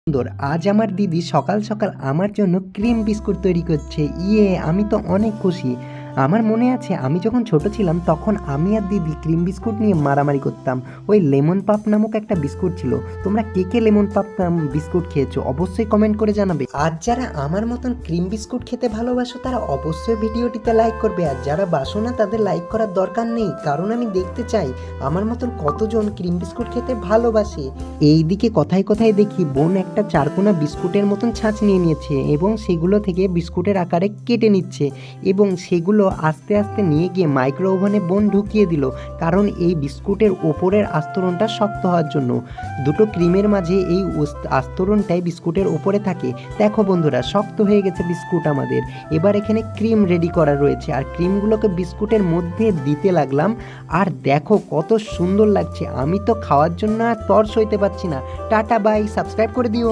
সুন্দর। আজ আমার দিদি সকাল সকাল আমার জন্য ক্রিম বিস্কুট তৈরি করছে। আমি তো অনেক খুশি। আমার মনে আছে আমি যখন ছোট ছিলাম তখন আমি আর দিদি ক্রিম বিস্কুট নিয়ে মারামারি করতাম। ওই লেমন পাপ নামক একটা বিস্কুট ছিল। তোমরা কে কে লেমন পাপ বিস্কুট খেয়েছো অবশ্যই কমেন্ট করে জানাবে। আর যারা আমার মতন ক্রিম বিস্কুট খেতে ভালোবাসো তারা অবশ্যই ভিডিওটিতে লাইক করবে, আর যারা বাসো না তাদের লাইক করার দরকার নেই, কারণ আমি দেখতে চাই আমার মতন কতজন ক্রিম বিস্কুট খেতে ভালোবাসে। এইদিকে কথায় কথায় দেখি বোন একটা চারকোনা বিস্কুটের মতন ছাঁচ নিয়ে নিয়েছে এবং সেগুলো থেকে বিস্কুটের আকারে কেটে নিচ্ছে এবং সেগুলো আস্তে আস্তে নিয়ে গিয়ে মাইক্রো ওভেনে বোন ঢুকিয়ে দিল, কারণ এই বিস্কুটের ওপরের আস্তরণটা শক্ত হওয়ার জন্য। দুটো ক্রিমের মাঝে এই আস্তরণটাই বিস্কুটের ওপরে থাকে। দেখো বন্ধুরা, শক্ত হয়ে গেছে বিস্কুট আমাদের। এবার এখানে ক্রিম রেডি করা রয়েছে আর ক্রিমগুলোকে বিস্কুটের মধ্যে দিতে লাগলাম। আর দেখো কত সুন্দর লাগছে, আমি তো খাওয়ার জন্য আর তর সইতে পারছি না। টাটা বাই, সাবস্ক্রাইব করে দিও।